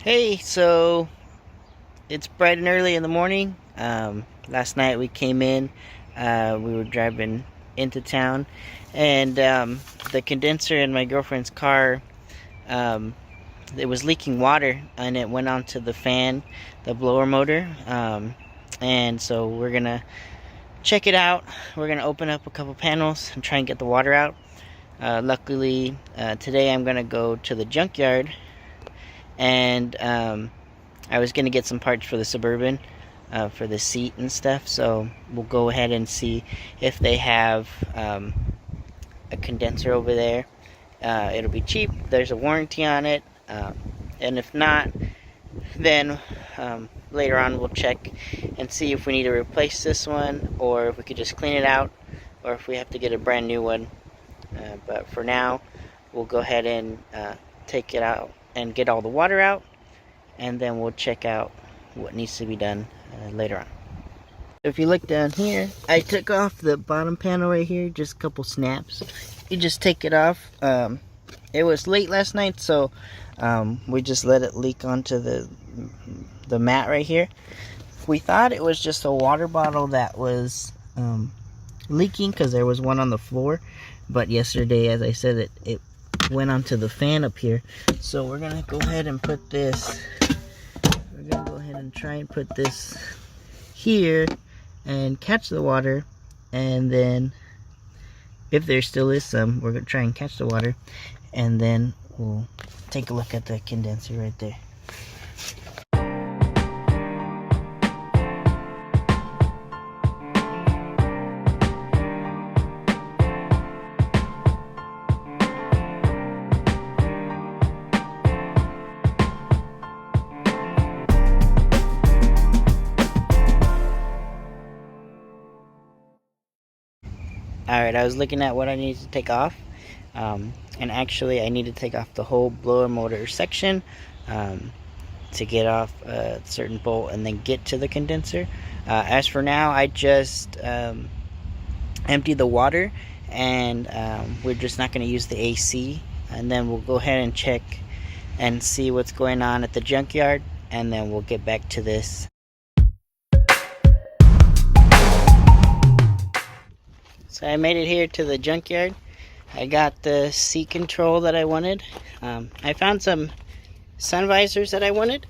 Hey, so it's bright and early in the morning. Last night we came in, we were driving into town, and the condenser in my girlfriend's car, um, it was leaking water, and it went onto the fan, the blower motor. And so we're gonna check it out. We're gonna open up a couple panels and try and get the water out. Luckily, today I'm gonna go to the junkyard, and I was gonna get some parts for the Suburban, for the seat and stuff. So we'll go ahead and see if they have a condenser over there. It'll be cheap. There's a warranty on it, and if not, then later on we'll check and see if we need to replace this one, or if we could just clean it out, or if we have to get a brand new one. But for now, we'll go ahead and take it out and get all the water out, and then we'll check out what needs to be done later on. If you look down here, I took off the bottom panel right here, just a couple snaps. You just take it off. It was late last night, so we just let it leak onto the mat right here. We thought it was just a water bottle that was leaking, because there was one on the floor, but yesterday, as I said, it went onto the fan up here. So we're gonna go ahead and put this, we're gonna go ahead and try and put this here and catch the water, and then if there still is some, we're gonna try and catch the water, and then we'll take a look at the condenser right there. Alright, I was looking at what I needed to take off, and actually I need to take off the whole blower motor section to get off a certain bolt and then get to the condenser. As for now, I just emptied the water, and we're just not going to use the AC, and then we'll go ahead and check and see what's going on at the junkyard, and then we'll get back to this. So I made it here to the junkyard. I got the seat control that I wanted. I found some sun visors that I wanted,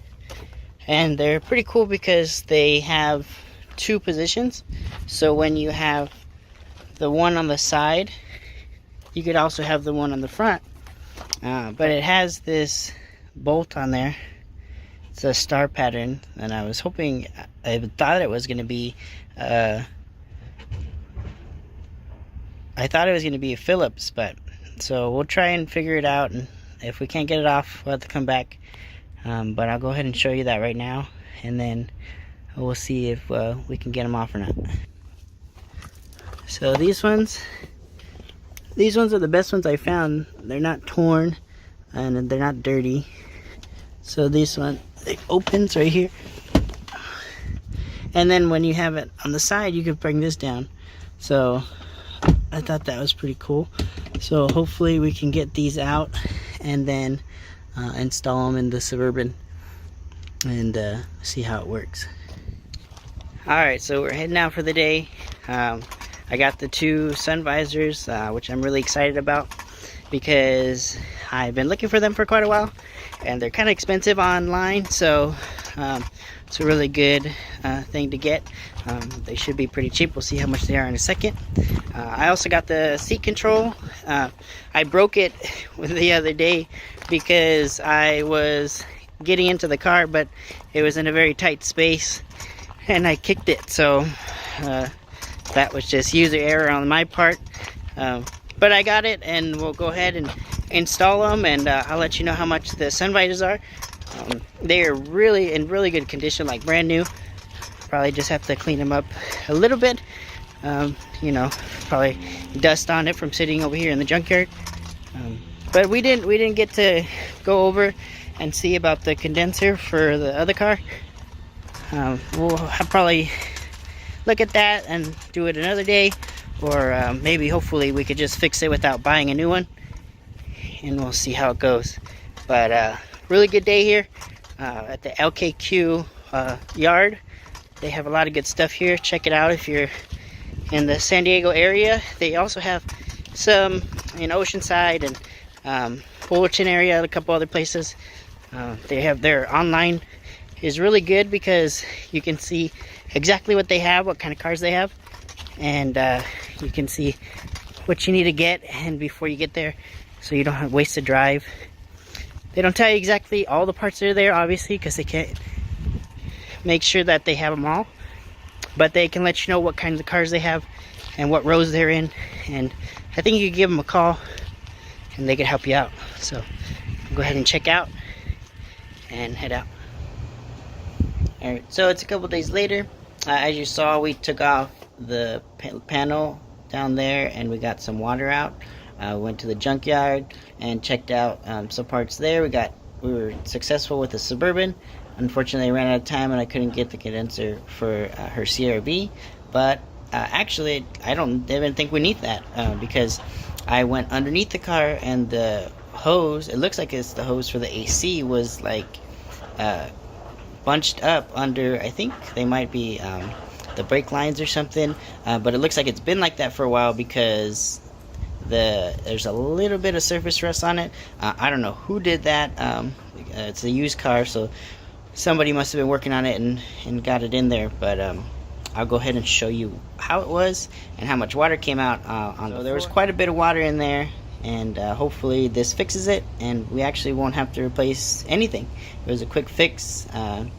and they're pretty cool because they have two positions. So when you have the one on the side, you could also have the one on the front. But it has this bolt on there. It's a star pattern, and I was hoping, I thought it was going to be a Phillips, but so we'll try and figure it out, and if we can't get it off, we'll have to come back. But I'll go ahead and show you that right now, and then we'll see if we can get them off or not. So these ones are the best ones I found. They're not torn, and they're not dirty. So this one, it opens right here, and then when you have it on the side, you can bring this down. So I thought that was pretty cool. So hopefully we can get these out and then install them in the Suburban and see how it works. Alright, so we're heading out for the day. I got the two sun visors, which I'm really excited about because I've been looking for them for quite a while, and they're kind of expensive online, so it's a really good thing to get. They should be pretty cheap. We'll see how much they are in a second. I also got the seat control. I broke it the other day because I was getting into the car, but it was in a very tight space, and I kicked it. So that was just user error on my part. But I got it, and we'll go ahead and install them, and I'll let you know how much the sun visors are. They are really in really good condition, like brand new. Probably just have to clean them up a little bit. You know, probably dust on it from sitting over here in the junkyard. But we didn't get to go over and see about the condenser for the other car. We'll probably look at that and do it another day, or maybe hopefully we could just fix it without buying a new one, and we'll see how it goes. But really good day here. at the LKQ yard. They have a lot of good stuff here. Check it out if you're in the San Diego area. They also have some in Oceanside and Fullerton area, a couple other places. They have their online is really good because you can see exactly what they have, what kind of cars they have, and you can see what you need to get and before you get there, so you don't have to waste a drive. They don't tell you exactly all the parts that are there, obviously, because they can't make sure that they have them all, but they can let you know what kinds of cars they have and what rows they're in, and I think you can give them a call and they can help you out. So go ahead and check out and head out. Alright, so it's a couple days later. As you saw, we took off the panel down there and we got some water out. Went to the junkyard and checked out some parts there. We were successful with the Suburban. Unfortunately, I ran out of time and I couldn't get the condenser for her CRV. But actually, I don't even think we need that because I went underneath the car and the hose, it looks like it's the hose for the AC, was like bunched up under, I think they might be the brake lines or something, but it looks like it's been like that for a while because there's a little bit of surface rust on it. I don't know who did that. It's a used car, so somebody must have been working on it and got it in there, but I'll go ahead and show you how it was and how much water came out on the floor. There was quite a bit of water in there, and hopefully this fixes it and we actually won't have to replace anything. It was a quick fix.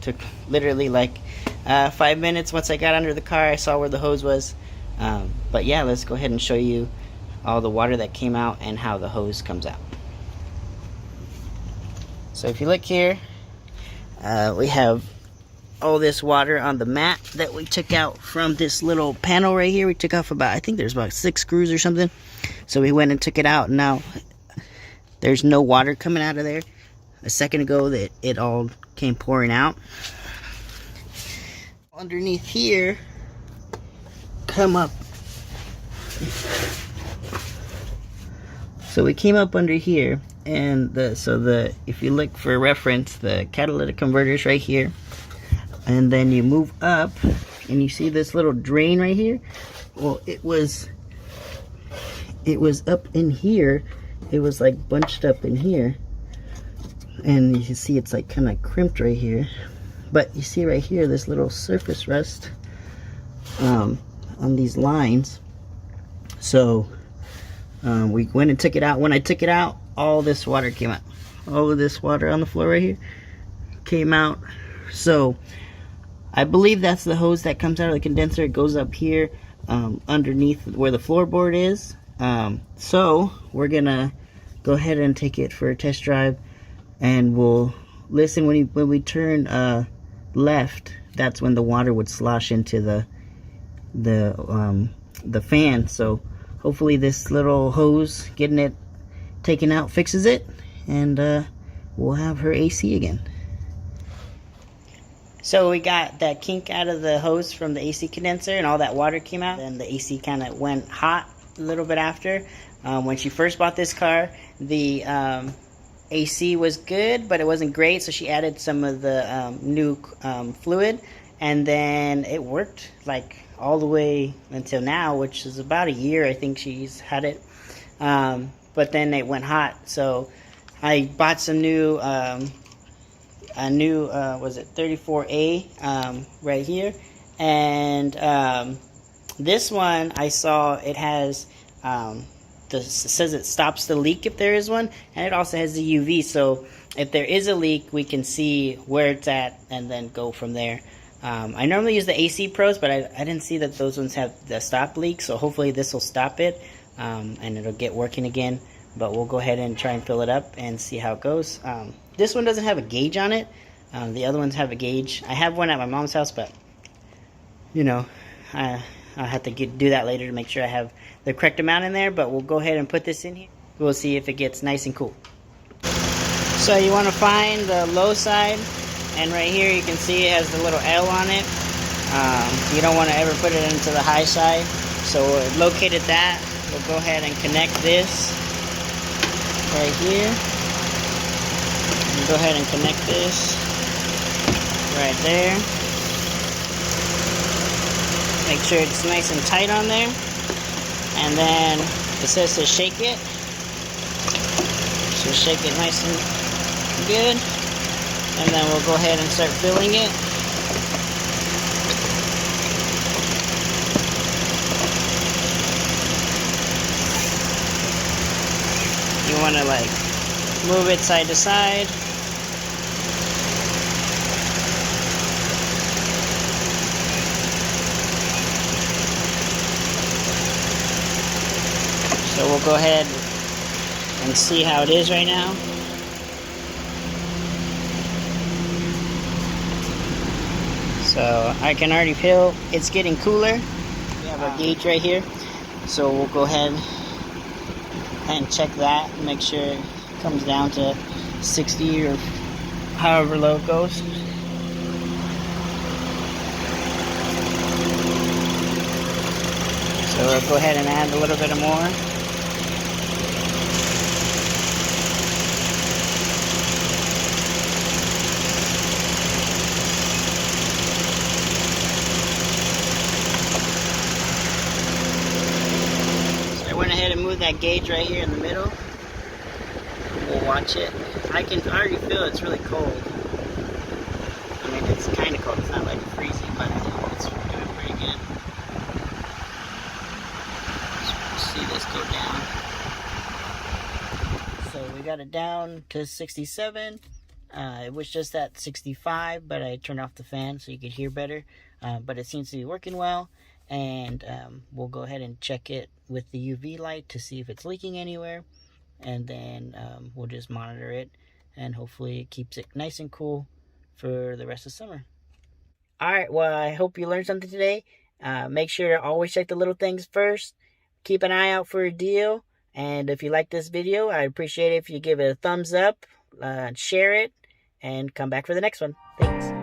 Took literally like 5 minutes. Once I got under the car, I saw where the hose was, but yeah, let's go ahead and show you all the water that came out and how the hose comes out. So if you look here, we have all this water on the mat that we took out from this little panel right here. We took off about, I think there's about 6 screws or something. So we went and took it out, and now there's no water coming out of there. A second ago that it all came pouring out. Underneath here, come up. So we came up under here, and if you look for reference, the catalytic converter is right here, and then you move up and you see this little drain right here. Well, it was up in here. It was like bunched up in here, and you can see it's like kind of crimped right here, but you see right here this little surface rust on these lines. So we went and took it out. When I took it out, all this water came out. All of this water on the floor right here came out. So I believe that's the hose that comes out of the condenser. It goes up here underneath where the floorboard is. So we're gonna go ahead and take it for a test drive, and we'll listen when we turn left. That's when the water would slosh into the fan. So hopefully this little hose getting it taken out fixes it, and we'll have her AC again. So we got that kink out of the hose from the AC condenser, and all that water came out, and the AC kind of went hot a little bit after. When she first bought this car, the AC was good, but it wasn't great, so she added some of the new fluid, and then it worked like all the way until now, which is about a year I think she's had it. But then it went hot, so I bought some new was it 34A right here, and this one I saw it has it says it stops the leak if there is one, and it also has the UV, so if there is a leak we can see where it's at and then go from there. I normally use the AC Pros, but I didn't see that those ones have the stop leak, so hopefully this will stop it and it'll get working again. But we'll go ahead and try and fill it up and see how it goes. This one doesn't have a gauge on it. The other ones have a gauge. I have one at my mom's house, but you know, I'll have to do that later to make sure I have the correct amount in there. But we'll go ahead and put this in here. We'll see if it gets nice and cool. So you want to find the low side, and right here you can see it has the little L on it. You don't want to ever put it into the high side. So we'll located that. We'll go ahead and connect this right here. Go ahead and connect this. right there. Make sure it's nice and tight on there. And then it says to shake it. So shake it nice and good. And then we'll go ahead and start filling it. You want to like move it side to side. So we'll go ahead and see how it is right now. So I can already feel it's getting cooler. We have our gauge right here. So we'll go ahead and check that and make sure it comes down to 60 or however low it goes. So we'll go ahead and add a little bit more. Went ahead and moved that gauge right here in the middle. We'll watch it. I can already feel it's really cold. I mean, it's kind of cold. It's not like freezing, but it's doing pretty good. So see this go down. So we got it down to 67. It was just at 65, but I turned off the fan so you could hear better. But it seems to be working well. And we'll go ahead and check it with the UV light to see if it's leaking anywhere, and then we'll just monitor it, and hopefully it keeps it nice and cool for the rest of summer. Alright, well, I hope you learned something today. Make sure to always check the little things first. Keep an eye out for a deal, and if you like this video, I'd appreciate it if you give it a thumbs up, share it, and come back for the next one. Thanks.